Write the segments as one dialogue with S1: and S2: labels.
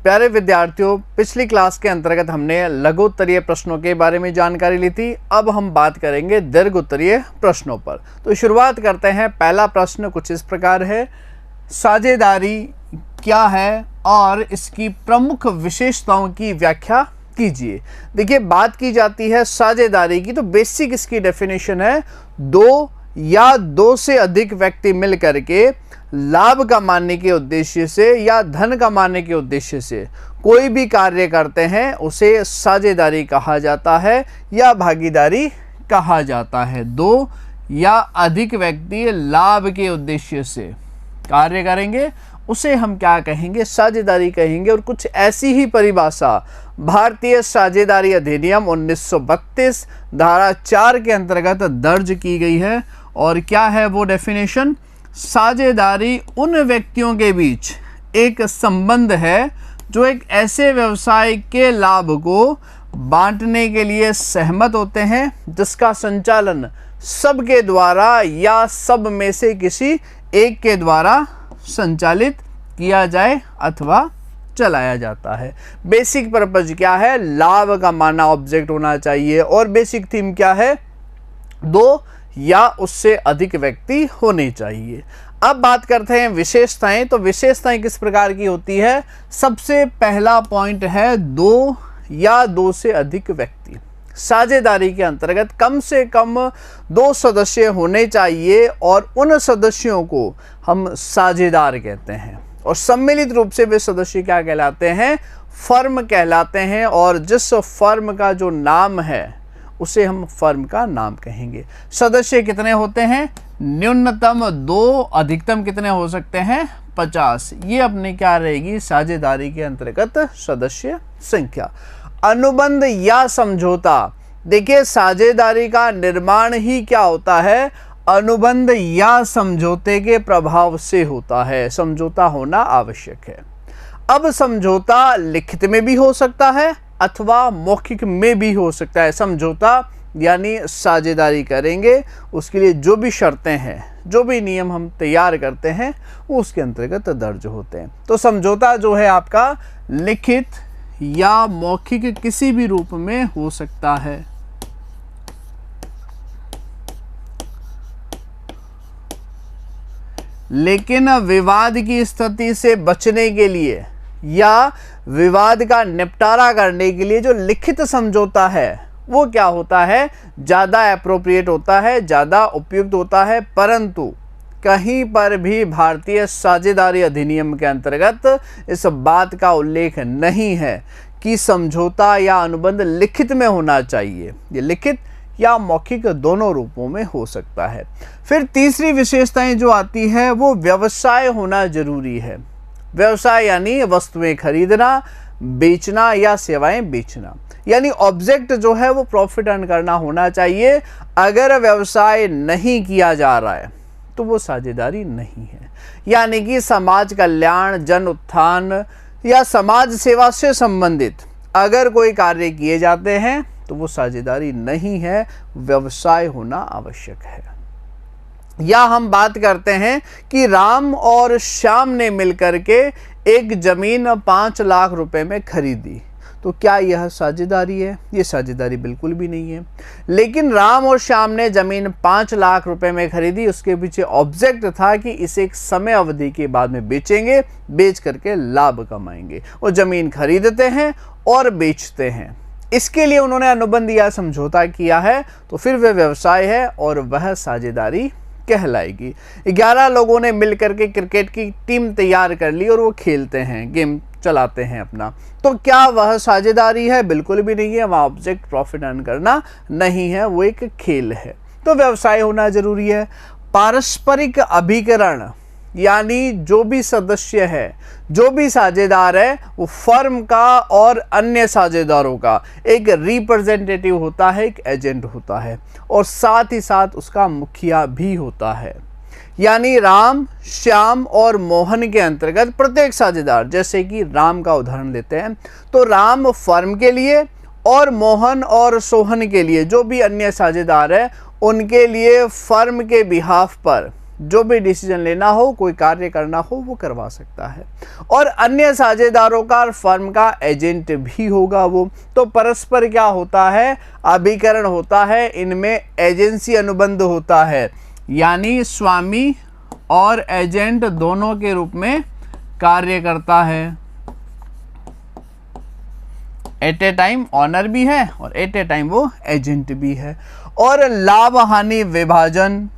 S1: प्यारे विद्यार्थियों, पिछली क्लास के अंतर्गत हमने लघु उत्तरीय प्रश्नों के बारे में जानकारी ली थी। अब हम बात करेंगे दीर्घ उत्तरीय प्रश्नों पर। तो शुरुआत करते हैं। पहला प्रश्न कुछ इस प्रकार है, साझेदारी क्या है और इसकी प्रमुख विशेषताओं की व्याख्या कीजिए। देखिए, बात की जाती है साझेदारी की, तो बेसिक इसकी डेफिनेशन है दो या दो से अधिक व्यक्ति मिल करके लाभ कमाने के उद्देश्य से या धन कमाने के उद्देश्य से कोई भी कार्य करते हैं उसे साझेदारी कहा जाता है या भागीदारी कहा जाता है। दो या अधिक व्यक्ति लाभ के उद्देश्य से कार्य करेंगे उसे हम क्या कहेंगे? साझेदारी कहेंगे। और कुछ ऐसी ही परिभाषा भारतीय साझेदारी अधिनियम 1932 धारा 4 के अंतर्गत दर्ज की गई है। और क्या है वो डेफिनेशन? साझेदारी उन व्यक्तियों के बीच एक संबंध है जो एक ऐसे व्यवसाय के लाभ को बांटने के लिए सहमत होते हैं जिसका संचालन सबके द्वारा या सब में से किसी एक के द्वारा संचालित किया जाए अथवा चलाया जाता है। बेसिक पर्पज क्या है? लाभ कमाना ऑब्जेक्ट होना चाहिए। और बेसिक थीम क्या है? दो या उससे अधिक व्यक्ति होने चाहिए। अब बात करते हैं विशेषताएं। तो विशेषताएं किस प्रकार की होती है? सबसे पहला पॉइंट है दो या दो से अधिक व्यक्ति। साझेदारी के अंतर्गत कम से कम दो सदस्य होने चाहिए और उन सदस्यों को हम साझेदार कहते हैं। और सम्मिलित रूप से वे सदस्य क्या कहलाते हैं? फर्म कहलाते हैं। और जिस फर्म का जो नाम है उसे हम फर्म का नाम कहेंगे। सदस्य कितने होते हैं? न्यूनतम दो, अधिकतम कितने हो सकते हैं? 50। ये अपने क्या रहेगी? साझेदारी के अंतर्गत सदस्य संख्या। अनुबंध या समझौता। देखिए, साझेदारी का निर्माण ही क्या होता है? अनुबंध या समझौते के प्रभाव से होता है। समझौता होना आवश्यक है। अब समझौता लिखित में भी हो सकता है अथवा मौखिक में भी हो सकता है। समझौता यानी साझेदारी करेंगे उसके लिए जो भी शर्तें हैं, जो भी नियम हम तैयार करते हैं वो उसके अंतर्गत दर्ज होते हैं। तो समझौता जो है आपका लिखित या मौखिक किसी भी रूप में हो सकता है। लेकिन विवाद की स्थिति से बचने के लिए या विवाद का निपटारा करने के लिए जो लिखित समझौता है वो क्या होता है? ज़्यादा एप्रोप्रिएट होता है, ज़्यादा उपयुक्त होता है। परंतु कहीं पर भी भारतीय साझेदारी अधिनियम के अंतर्गत इस बात का उल्लेख नहीं है कि समझौता या अनुबंध लिखित में होना चाहिए। ये लिखित या मौखिक दोनों रूपों में हो सकता है। फिर तीसरी विशेषताएं जो आती है वो व्यवसाय होना जरूरी है। व्यवसाय यानी वस्तुएं खरीदना, बेचना या सेवाएं बेचना। यानी ऑब्जेक्ट जो है वो प्रॉफिट अर्न करना होना चाहिए। अगर व्यवसाय नहीं किया जा रहा है तो वो साझेदारी नहीं है। यानी कि समाज कल्याण, जन उत्थान या समाज सेवा से संबंधित अगर कोई कार्य किए जाते हैं तो वो साझेदारी नहीं है, व्यवसाय होना आवश्यक है। या हम बात करते हैं कि राम और श्याम ने मिलकर के एक जमीन 5 लाख रुपए में खरीदी, तो क्या यह साझेदारी है? ये साझेदारी बिल्कुल भी नहीं है। लेकिन राम और श्याम ने जमीन 5 लाख रुपए में खरीदी, उसके पीछे ऑब्जेक्ट था कि इसे एक समय अवधि के बाद में बेचेंगे, बेच करके लाभ कमाएंगे। वो जमीन खरीदते हैं और बेचते हैं। इसके लिए उन्होंने अनुबंध या समझौता किया है, तो फिर वह व्यवसाय है और वह साझेदारी कहलाएगी। 11 लोगों ने मिलकर के क्रिकेट की टीम तैयार कर ली और वो खेलते हैं, गेम चलाते हैं अपना, तो क्या वह साझेदारी है? बिल्कुल भी नहीं है। वहाँ ऑब्जेक्ट प्रॉफिट अर्न करना नहीं है, वो एक खेल है। तो व्यवसाय होना जरूरी है। पारस्परिक अभिकरण यानी जो भी सदस्य है, जो भी साझेदार है, वो फर्म का और अन्य साझेदारों का एक रिप्रेजेंटेटिव होता है, एक एजेंट होता है और साथ ही साथ उसका मुखिया भी होता है। यानी राम, श्याम और मोहन के अंतर्गत प्रत्येक साझेदार, जैसे कि राम का उदाहरण लेते हैं तो राम फर्म के लिए और मोहन और सोहन के लिए जो भी अन्य साझेदार है उनके लिए फर्म के बिहाफ पर जो भी डिसीजन लेना हो, कोई कार्य करना हो, वो करवा सकता है। और अन्य साझेदारों का फर्म का एजेंट भी होगा वो। तो परस्पर क्या होता है, अभिकरण होता है, इनमें एजेंसी अनुबंध होता है, यानी स्वामी और एजेंट दोनों के रूप में कार्य करता है। एट ए टाइम ऑनर भी है और एट ए टाइम वो एजेंट भी है। और लाभ हानि विभाजन,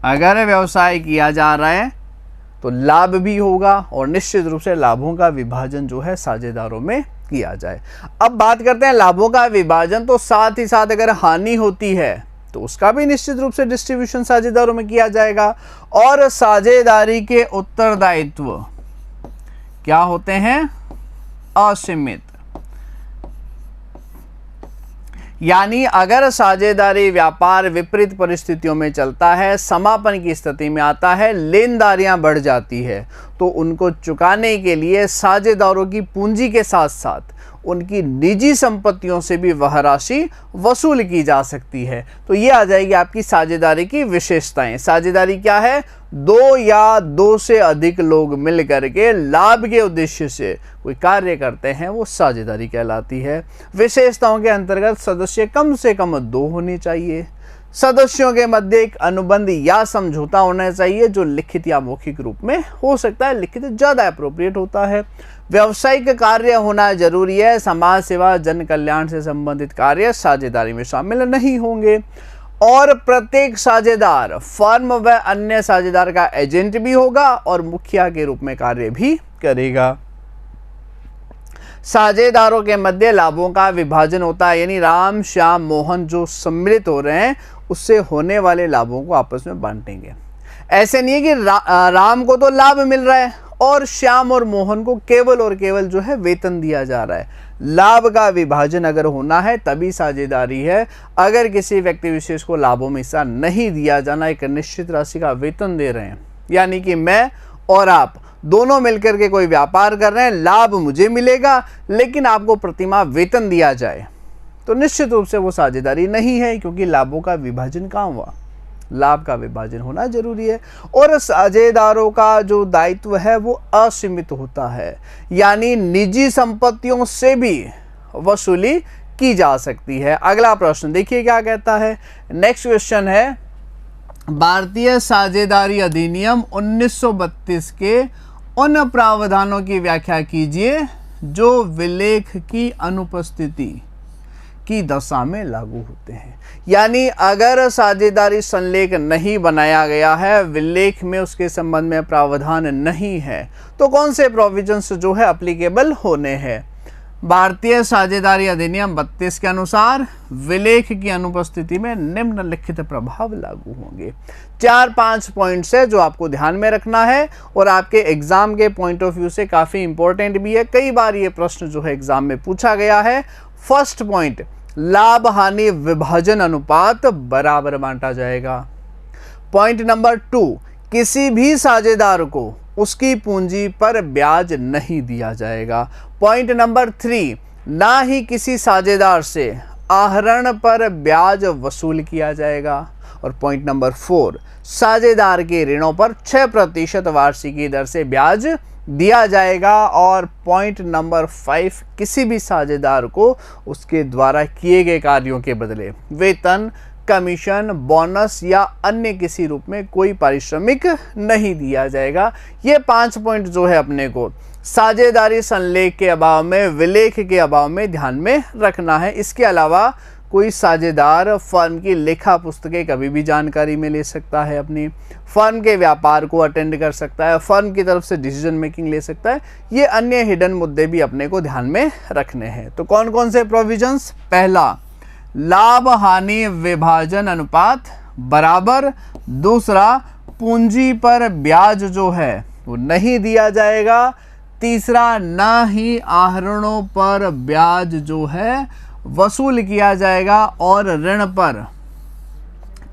S1: अगर व्यवसाय किया जा रहा है तो लाभ भी होगा और निश्चित रूप से लाभों का विभाजन जो है साझेदारों में किया जाए। अब बात करते हैं लाभों का विभाजन, तो साथ ही साथ अगर हानि होती है तो उसका भी निश्चित रूप से डिस्ट्रीब्यूशन साझेदारों में किया जाएगा। और साझेदारी के उत्तरदायित्व क्या होते हैं, असीमित, यानी अगर साझेदारी व्यापार विपरीत परिस्थितियों में चलता है, समापन की स्थिति में आता है, लेनदारियां बढ़ जाती है, तो उनको चुकाने के लिए साझेदारों की पूंजी के साथ साथ उनकी निजी संपत्तियों से भी वह राशि वसूल की जा सकती है। तो ये आ जाएगी आपकी साझेदारी की विशेषताएं। साझेदारी क्या है, दो या दो से अधिक लोग मिल करके लाभ के उद्देश्य से कोई कार्य करते हैं, वो साझेदारी कहलाती है। विशेषताओं के अंतर्गत सदस्य कम से कम 2 होने चाहिए। सदस्यों के मध्य एक अनुबंध या समझौता होना चाहिए जो लिखित या मौखिक रूप में हो सकता है, लिखित ज़्यादा अप्रोप्रिएट होता है। व्यावसायिक कार्य होना जरूरी है, समाज सेवा जन कल्याण से संबंधित कार्य साझेदारी में शामिल नहीं होंगे। और प्रत्येक साझेदार फर्म व अन्य साझेदार का एजेंट भी होगा और मुखिया के रूप में कार्य भी करेगा। साझेदारों के मध्य लाभों का विभाजन होता है, यानी राम श्याम मोहन जो सम्मिलित हो रहे हैं उससे होने वाले लाभों को आपस में बांटेंगे। ऐसे नहीं है कि राम को तो लाभ मिल रहा है और श्याम और मोहन को केवल और केवल जो है वेतन दिया जा रहा है। लाभ का विभाजन अगर होना है तभी साझेदारी है। अगर किसी व्यक्ति विशेष को लाभों में हिस्सा नहीं दिया जाना, एक निश्चित राशि का वेतन दे रहे हैं, यानी कि मैं और आप दोनों मिलकर के कोई व्यापार कर रहे हैं, लाभ मुझे मिलेगा लेकिन आपको प्रतिमाह वेतन दिया जाए, तो निश्चित रूप से वो साझेदारी नहीं है, क्योंकि लाभों का विभाजन कहाँ हुआ, लाभ का विभाजन होना जरूरी है। और साझेदारों का जो दायित्व है वो असीमित होता है, यानी निजी संपत्तियों से भी वसूली की जा सकती है। अगला प्रश्न देखिए क्या कहता है। नेक्स्ट क्वेश्चन है, भारतीय साझेदारी अधिनियम 1932 के उन प्रावधानों की व्याख्या कीजिए जो विलेख की अनुपस्थिति की दशा में लागू होते हैं। यानी अगर साझेदारी संलेख नहीं बनाया गया है, विलेख में उसके संबंध में प्रावधान नहीं है, तो कौन से प्रोविजंस जो है एप्लीकेबल होने हैं। भारतीय साझेदारी अधिनियम 32 के अनुसार विलेख की अनुपस्थिति में निम्नलिखित प्रभाव लागू होंगे। 4-5 पॉइंट्स है जो आपको ध्यान में रखना है और आपके एग्जाम के पॉइंट ऑफ व्यू से काफ़ी इंपॉर्टेंट भी है। कई बार ये प्रश्न जो है एग्जाम में पूछा गया है। फर्स्ट पॉइंट, लाभ हानि विभाजन अनुपात बराबर बांटा जाएगा। पॉइंट नंबर 2, किसी भी साझेदार को उसकी पूंजी पर ब्याज नहीं दिया जाएगा। पॉइंट नंबर 3, ना ही किसी साझेदार से आहरण पर ब्याज वसूल किया जाएगा। और पॉइंट नंबर 4, साझेदार के ऋणों पर 6% वार्षिकी दर से ब्याज दिया जाएगा। और पॉइंट नंबर 5, किसी भी साझेदार को उसके द्वारा किए गए कार्यों के बदले वेतन, कमीशन, बोनस या अन्य किसी रूप में कोई पारिश्रमिक नहीं दिया जाएगा। ये 5 पॉइंट जो है अपने को साझेदारी संलेख के अभाव में, विलेख के अभाव में ध्यान में रखना है। इसके अलावा कोई साझेदार फर्म की लेखा पुस्तकें कभी भी जानकारी में ले सकता है, अपनी फर्म के व्यापार को अटेंड कर सकता है, फर्म की तरफ से डिसीजन मेकिंग ले सकता है। ये अन्य हिडन मुद्दे भी अपने को ध्यान में रखने हैं। तो कौन कौन से प्रोविजंस, पहला लाभ हानि विभाजन अनुपात बराबर, दूसरा पूंजी पर ब्याज जो है वो नहीं दिया जाएगा, तीसरा ना ही आहरणों पर ब्याज जो है वसूल किया जाएगा और ऋण पर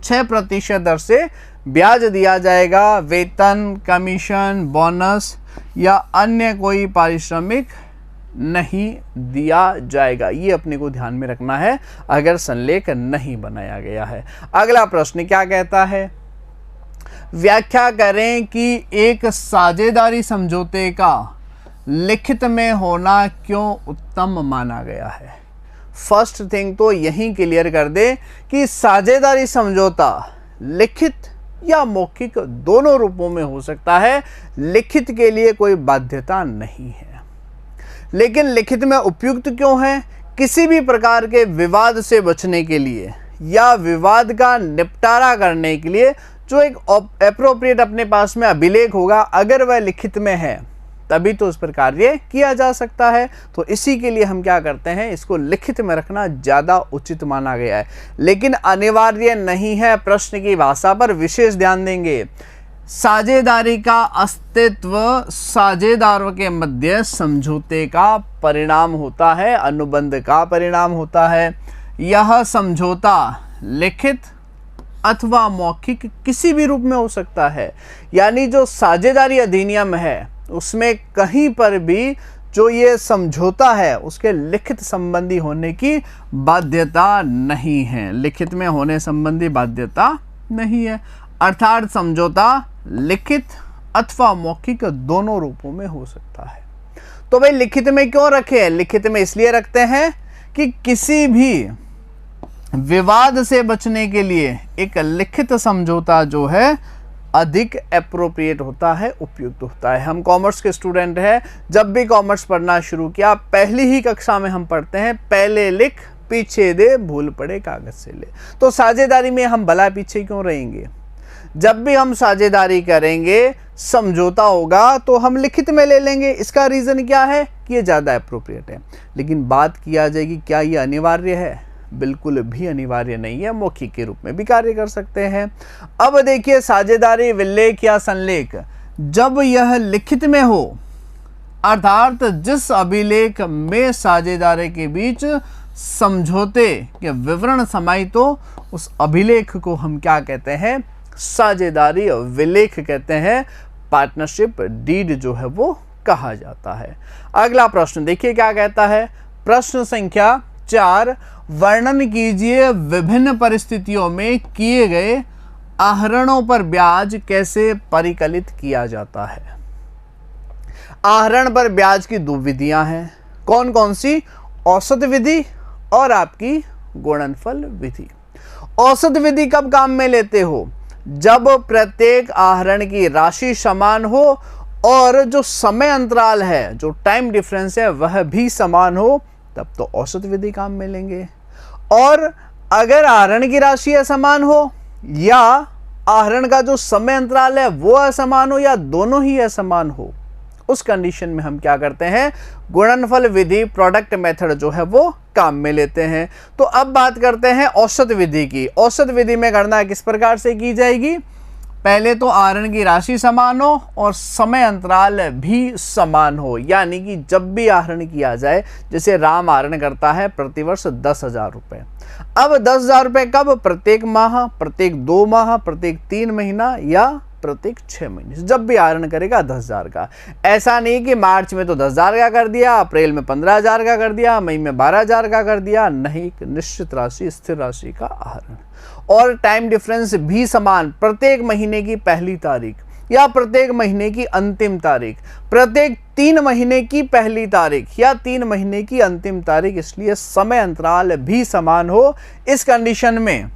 S1: 6% दर से ब्याज दिया जाएगा, वेतन, कमीशन, बोनस या अन्य कोई पारिश्रमिक नहीं दिया जाएगा। ये अपने को ध्यान में रखना है अगर संलेख नहीं बनाया गया है। अगला प्रश्न क्या कहता है, व्याख्या करें कि एक साझेदारी समझौते का लिखित में होना क्यों उत्तम माना गया है। फर्स्ट थिंग तो यही क्लियर कर दे कि साझेदारी समझौता लिखित या मौखिक दोनों रूपों में हो सकता है। लिखित के लिए कोई बाध्यता नहीं है, लेकिन लिखित में उपयुक्त क्यों है, किसी भी प्रकार के विवाद से बचने के लिए या विवाद का निपटारा करने के लिए जो एक एप्रोप्रिएट अपने पास में अभिलेख होगा, अगर वह लिखित में है तभी तो उस पर कार्य किया जा सकता है। तो इसी के लिए हम क्या करते हैं, इसको लिखित में रखना ज़्यादा उचित माना गया है, लेकिन अनिवार्य नहीं है। प्रश्न की भाषा पर विशेष ध्यान देंगे। साझेदारी का अस्तित्व साझेदारों के मध्य समझौते का परिणाम होता है, अनुबंध का परिणाम होता है। यह समझौता लिखित अथवा मौखिक किसी भी रूप में हो सकता है। यानी जो साझेदारी अधिनियम है उसमें कहीं पर भी जो ये समझौता है उसके लिखित संबंधी होने की बाध्यता नहीं है, लिखित में होने संबंधी बाध्यता नहीं है। अर्थात समझौता लिखित अथवा मौखिक दोनों रूपों में हो सकता है। तो भाई लिखित में क्यों रखे हैं, लिखित में इसलिए रखते हैं कि किसी भी विवाद से बचने के लिए एक लिखित समझौता जो है अधिक एप्रोप्रिएट होता है, उपयुक्त होता है। हम कॉमर्स के स्टूडेंट हैं, जब भी कॉमर्स पढ़ना शुरू किया पहली ही कक्षा में हम पढ़ते हैं पहले लिख पीछे दे भूल पड़े कागज से ले। तो साझेदारी में हम भला पीछे क्यों रहेंगे, जब भी हम साझेदारी करेंगे समझौता होगा तो हम लिखित में ले लेंगे। इसका रीज़न क्या है कि ये ज़्यादा एप्रोप्रिएट है। लेकिन बात किया जाएगी क्या ये अनिवार्य है, बिल्कुल भी अनिवार्य नहीं है, मौखिक के रूप में भी कार्य कर सकते हैं। अब देखिए साझेदारी विलेख या संलेख जब यह लिखित में हो, अर्थात जिस अभिलेख में साझेदारी के बीच समझौते के विवरण समाहित हो उस अभिलेख को हम क्या कहते हैं, साझेदारी विलेख कहते हैं, पार्टनरशिप डीड जो है वो कहा जाता है। अगला प्रश्न देखिए क्या कहता है, प्रश्न संख्या 4, वर्णन कीजिए विभिन्न परिस्थितियों में किए गए आहरणों पर ब्याज कैसे परिकलित किया जाता है। आहरण पर ब्याज की दो विधियां हैं, कौन कौन सी, औसत विधि और आपकी गुणनफल विधि। औसत विधि कब काम में लेते हो, जब प्रत्येक आहरण की राशि समान हो और जो समय अंतराल है, जो टाइम डिफरेंस है वह भी समान हो, तब तो औसत विधि काम में लेंगे। और अगर आहरण की राशि असमान हो या आहरण का जो समय अंतराल है वो असमान हो या दोनों ही असमान हो, उस कंडीशन में हम क्या करते हैं, गुणनफल विधि प्रोडक्ट मेथड जो है वो काम में लेते हैं। तो अब बात करते हैं औसत विधि की। औसत विधि में गणना किस प्रकार से की जाएगी, पहले तो आहरण की राशि समान हो और समय अंतराल भी समान हो। यानी कि जब भी आहरण किया जाए, जैसे राम आहरण करता है प्रतिवर्ष 10,000 रुपये, अब 10,000 रुपये कब, प्रत्येक माह, प्रत्येक 2 माह, प्रत्येक 3 महीना या प्रत्येक 6 महीने, जब भी आहरण करेगा 10,000 का। ऐसा नहीं कि मार्च में तो 10,000 का कर दिया, अप्रैल में 15,000 का कर दिया, मई में 12,000 का कर दिया, नहीं, निश्चित राशि स्थिर राशि का आहरण। और टाइम डिफरेंस भी समान, प्रत्येक महीने की पहली तारीख या प्रत्येक महीने की अंतिम तारीख, प्रत्येक 3 महीने की पहली तारीख या 3 महीने की अंतिम तारीख, इसलिए समय अंतराल भी समान हो। इस कंडीशन में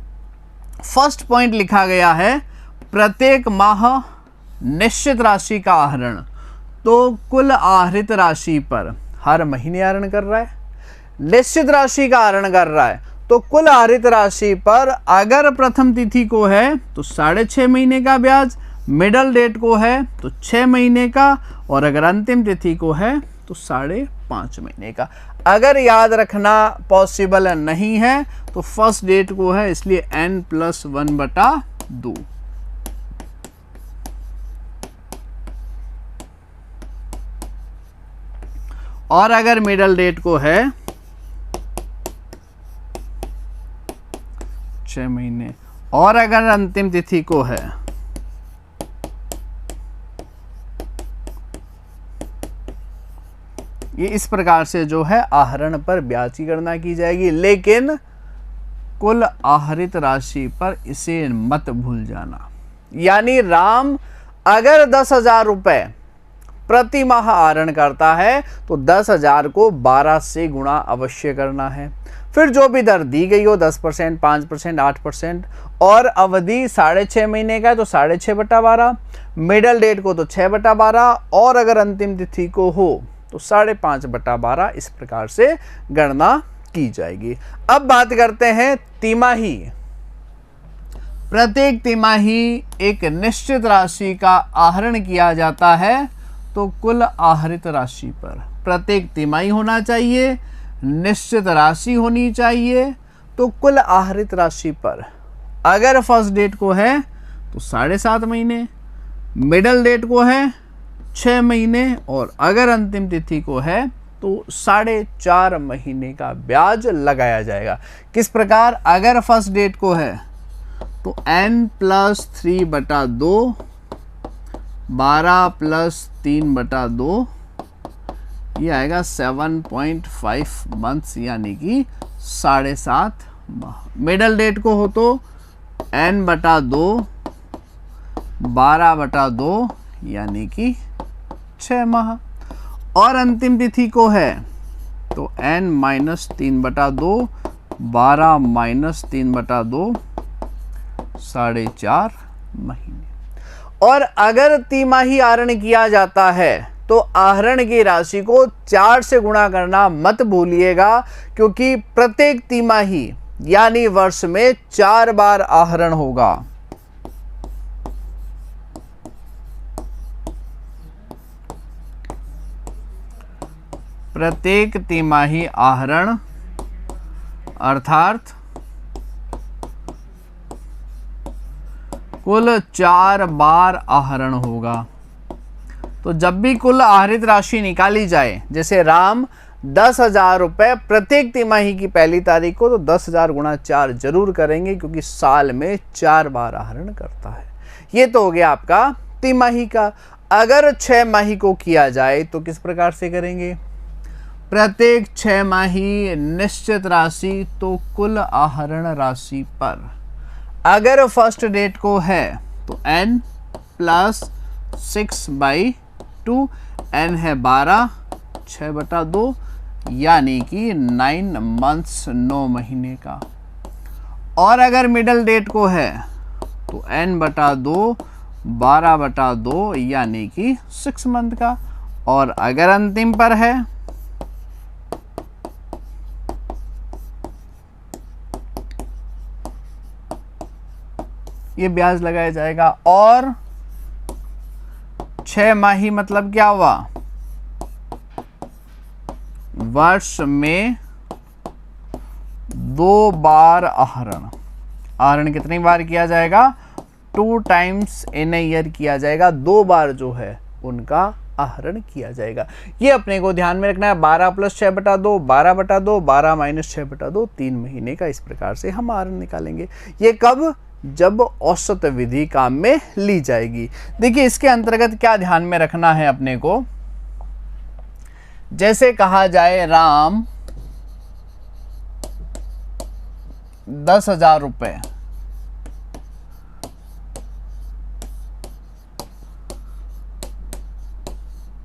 S1: फर्स्ट पॉइंट लिखा गया है प्रत्येक माह निश्चित राशि का आहरण, तो कुल आहरित राशि पर हर महीने आहरण कर रहा है, निश्चित राशि का आहरण कर रहा है, तो कुल आहरित राशि पर अगर प्रथम तिथि को है तो 6.5 महीने का ब्याज, मिडल डेट को है तो 6 महीने का, और अगर अंतिम तिथि को है तो 5.5 महीने का। अगर याद रखना पॉसिबल नहीं है तो फर्स्ट डेट को है, इसलिए n+1/2। और अगर मिडल डेट को है 6 महीने, और अगर अंतिम तिथि को है ये इस प्रकार से जो है आहरण पर ब्याज की गणना की जाएगी, लेकिन कुल आहरित राशि पर इसे मत भूल जाना। यानी राम अगर 10,000 रुपए प्रति माह आहरण करता है तो 10,000 को 12 से गुणा अवश्य करना है। फिर जो भी दर दी गई हो 10%, 5%, 8%, और अवधि 6.5 महीने का है तो 6.5/12, मिडल डेट को तो 6/12, और अगर अंतिम तिथि को हो तो 5.5/12, इस प्रकार से गणना की जाएगी। अब बात करते हैं तिमाही। प्रत्येक तिमाही एक निश्चित राशि का आहरण किया जाता है तो कुल आहरित राशि पर प्रत्येक तिमाही होना चाहिए, निश्चित राशि होनी चाहिए, तो कुल आहरित राशि पर अगर फर्स्ट डेट को है तो 7.5 महीने, मिडल डेट को है 6 महीने, और अगर अंतिम तिथि को है तो 4.5 महीने का ब्याज लगाया जाएगा। किस प्रकार? अगर फर्स्ट डेट को है तो n+3/2, 12+3/2, ये आएगा 7.5 मंथ्स, यानी कि 7.5 माह। मिडल डेट को हो तो n/2, 12/2, यानी कि 6 माह, और अंतिम तिथि को है तो n-3/2, 12-3/2, 4.5 महीने। और अगर तिमाही आहरण किया जाता है तो आहरण की राशि को 4 से गुणा करना मत भूलिएगा, क्योंकि प्रत्येक तिमाही यानी वर्ष में 4 बार आहरण होगा। प्रत्येक तिमाही आहरण अर्थात कुल 4 बार आहरण होगा। तो जब भी कुल आहरित राशि निकाली जाए, जैसे राम 10,000 रुपये प्रत्येक तिमाही की पहली तारीख को, तो 10,000 गुणा 4 जरूर करेंगे, क्योंकि साल में 4 बार आहरण करता है। ये तो हो गया आपका तिमाही का। अगर 6 माही को किया जाए तो किस प्रकार से करेंगे? प्रत्येक 6 माही निश्चित राशि तो कुल आहरण राशि पर अगर फर्स्ट डेट को है तो n+6/2, n है 12, 6/2, यानी कि 9 मंथ्स, 9 महीने का। और अगर मिडल डेट को है तो n/2, 12/2, यानी कि 6 मंथ का। और अगर अंतिम पर है ये ब्याज लगाया जाएगा। और 6 माही मतलब क्या हुआ? वर्ष में 2 बार आहरण। आहरण कितनी बार किया जाएगा? 2 टाइम्स इन ए ईयर किया जाएगा। 2 बार जो है उनका आहरण किया जाएगा। ये अपने को ध्यान में रखना है। 12 + 6/2, 12/2, 12 - 6/2, 3 महीने का। इस प्रकार से हम आहरण निकालेंगे। ये कब? जब औसत विधि काम में ली जाएगी। देखिए इसके अंतर्गत क्या ध्यान में रखना है अपने को। जैसे कहा जाए राम 10,000 रुपये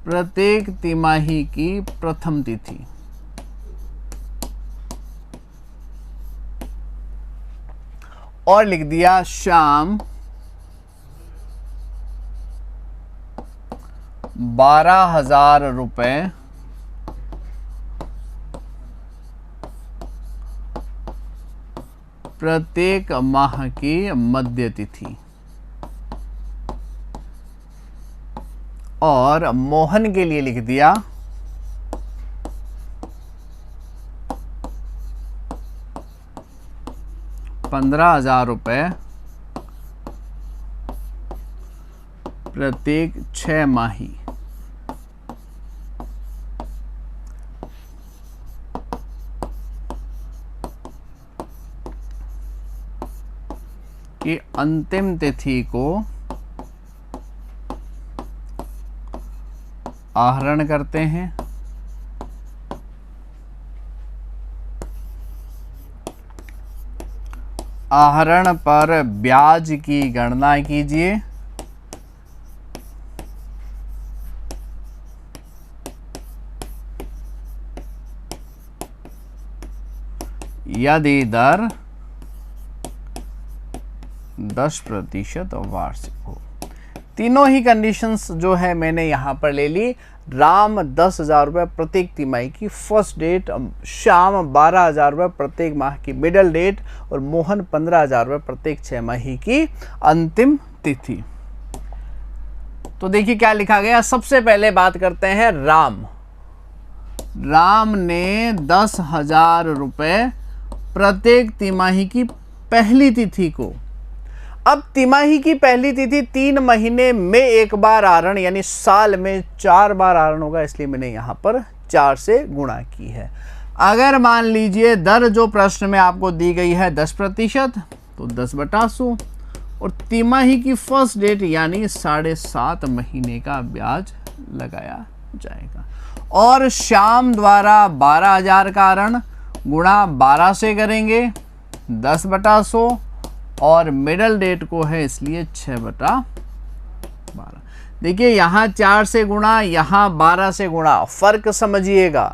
S1: प्रत्येक तिमाही की प्रथम तिथि, और लिख दिया शाम 12,000 रुपये प्रत्येक माह की मध्य तिथि। और मोहन के लिए लिख दिया 15,000 रुपये प्रत्येक 6 माही। की अंतिम तिथि को आहरण करते हैं। आहरण पर ब्याज की गणना कीजिए। यदि दर 10% वार्षिक हो। तीनों ही कंडीशंस जो है मैंने यहाँ पर ले ली। राम 10,000 रुपये प्रत्येक तिमाही की फर्स्ट डेट, श्याम 12,000 रुपये प्रत्येक माह की मिडल डेट और मोहन 15,000 रुपये प्रत्येक 6 माही की अंतिम तिथि। तो देखिए क्या लिखा गया। सबसे पहले बात करते हैं राम ने 10,000 रुपये प्रत्येक तिमाही की पहली तिथि को। अब तिमाही की पहली तिथि 3 महीने में एक बार आहरण, यानी साल में 4 बार आहरण होगा, इसलिए मैंने यहाँ पर 4 से गुणा की है। अगर मान लीजिए दर जो प्रश्न में आपको दी गई है 10%, तो 10/100 और तिमाही की फर्स्ट डेट यानी 7.5 महीने का ब्याज लगाया जाएगा। और श्याम द्वारा 12,000 का आहरण गुणा 12 से करेंगे 10/100 और मिडल डेट को है इसलिए 6/12। देखिए यहाँ 4 से गुणा, यहाँ 12 से गुणा, फर्क समझिएगा।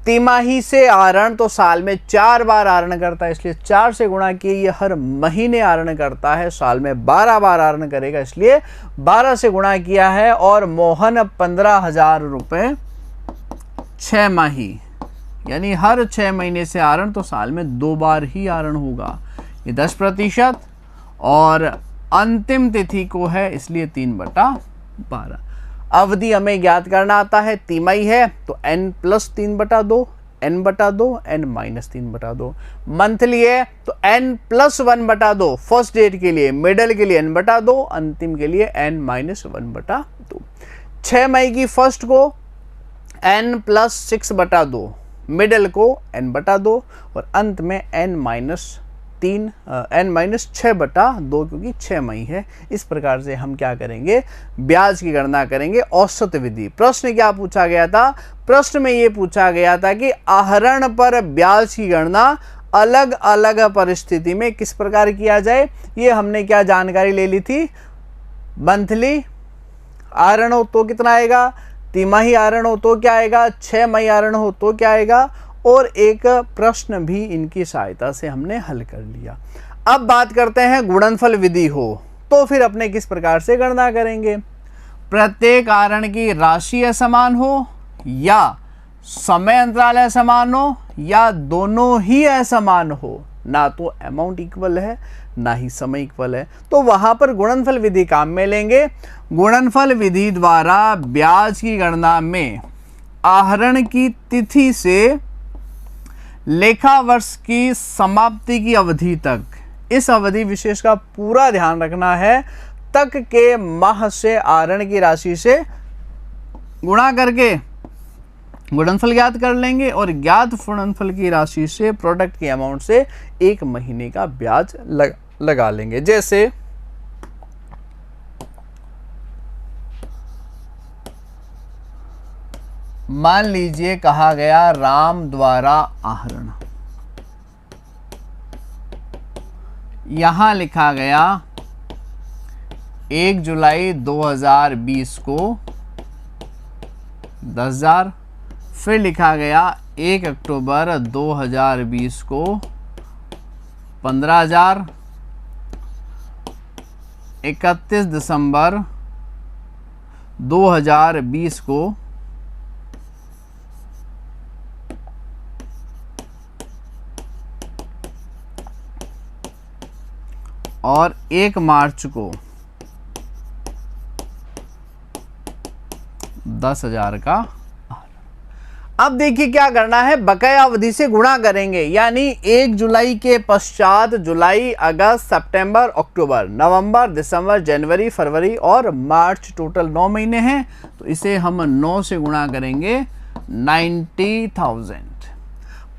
S1: तिमाही से आहरण तो साल में 4 बार आहरण करता है, इसलिए 4 से गुणा किए। ये हर महीने आहरण करता है, साल में 12 बार आहरण करेगा, इसलिए 12 से गुणा किया है। और मोहन 15,000 रुपये 6 माही, यानी हर 6 महीने से आहरण, तो साल में 2 बार ही आहरण होगा। ये 10% और अंतिम तिथि को है इसलिए 3/12। अवधि हमें ज्ञात करना आता है, तिमाही है तो n+3/2, n/2, n-3/2। मंथली है तो n+1/2 फर्स्ट डेट के लिए, मिडल के लिए n/2, अंतिम के लिए n-1/2। 6 मई की फर्स्ट को n+6/2, मिडल को n/2 और अंत में n-6/2, क्योंकि 6 मई है। इस प्रकार से हम क्या करेंगे, ब्याज की गणना करेंगे। औसत विधि। प्रश्न क्या पूछा गया था? प्रश्न में ये पूछा गया था कि आहरण पर ब्याज की गणना अलग अलग परिस्थिति में किस प्रकार किया जाए। ये हमने क्या जानकारी ले ली थी। मंथली आहरण हो तो कितना आएगा, तिमाही आहरण हो तो क्या आएगा, 6 मई आहरण हो तो क्या आएगा, और एक प्रश्न भी इनकी सहायता से हमने हल कर लिया। अब बात करते हैं गुणनफल विधि हो तो फिर अपने किस प्रकार से गणना करेंगे। प्रत्येक आहरण की राशि असमान हो, या समय अंतराल असमान हो, या दोनों ही असमान हो। ना तो अमाउंट इक्वल है ना ही समय इक्वल है, तो वहां पर गुणनफल विधि काम में लेंगे। गुणनफल विधि द्वारा ब्याज की गणना में आहरण की तिथि से लेखा वर्ष की समाप्ति की अवधि तक, इस अवधि विशेष का पूरा ध्यान रखना है, तक के माह से आहरण की राशि से गुणा करके गुणनफल ज्ञात कर लेंगे और ज्ञात गुणनफल की राशि से प्रोडक्ट के अमाउंट से 1 महीने का ब्याज लगा लेंगे। जैसे मान लीजिए कहा गया राम द्वारा आहरण, यहां लिखा गया 1 जुलाई 2020 को 10,000, फिर लिखा गया 1 अक्टूबर 2020 को 15,000, 31 दिसंबर 2020 को 1 मार्च को 10,000 का। अब देखिए क्या करना है, बकाया अवधि से गुणा करेंगे, यानी 1 जुलाई के पश्चात जुलाई, अगस्त, सितंबर, अक्टूबर, नवंबर, दिसंबर, जनवरी, फरवरी और मार्च, टोटल 9 महीने हैं, तो इसे हम 9 से गुणा करेंगे 90,000।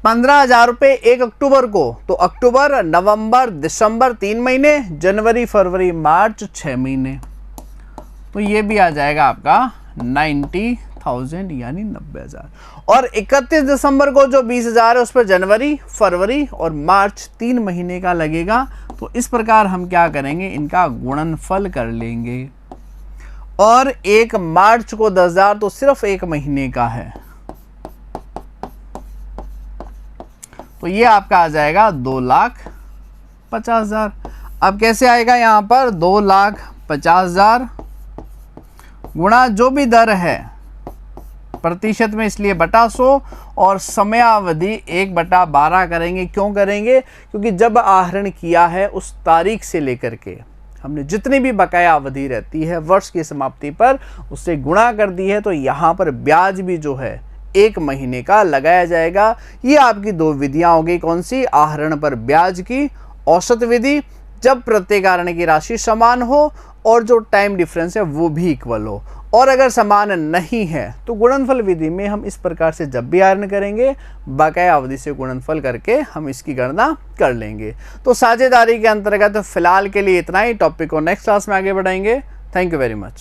S1: 15,000 रुपये 1 अक्टूबर को, तो अक्टूबर, नवंबर, दिसंबर 3 महीने, जनवरी, फरवरी, मार्च 6 महीने, तो ये भी आ जाएगा आपका 90,000। 90,000 यानी 90,000। और 31 दिसंबर को जो 20,000 है उस पर जनवरी, फरवरी और मार्च 3 महीने का लगेगा। तो इस प्रकार हम क्या करेंगे, इनका गुणनफल कर लेंगे। और 1 मार्च को 10,000 तो सिर्फ 1 महीने का है, तो ये आपका आ जाएगा 2,50,000। अब कैसे आएगा, यहाँ पर 2,50,000 गुणा जो भी दर है प्रतिशत में, इसलिए बटा 100, और समयावधि 1/12 करेंगे। क्यों करेंगे, क्योंकि जब आहरण किया है उस तारीख से लेकर के हमने जितनी भी बकाया अवधि रहती है वर्ष की समाप्ति पर उससे गुणा कर दी है, तो यहाँ पर ब्याज भी जो है 1 महीने का लगाया जाएगा। ये आपकी 2 विधियां हो गई, कौन सी, आहरण पर ब्याज की औसत विधि, जब प्रत्येक आहरण की राशि समान हो और जो टाइम डिफरेंस है वो भी इक्वल हो। और अगर समान नहीं है तो गुणनफल विधि में हम इस प्रकार से जब भी आहरण करेंगे बकाया अवधि से गुणनफल करके हम इसकी गणना कर लेंगे। तो साझेदारी के अंतर्गत फिलहाल के लिए इतना ही, टॉपिक को नेक्स्ट क्लास में आगे बढ़ाएंगे। Thank you very much.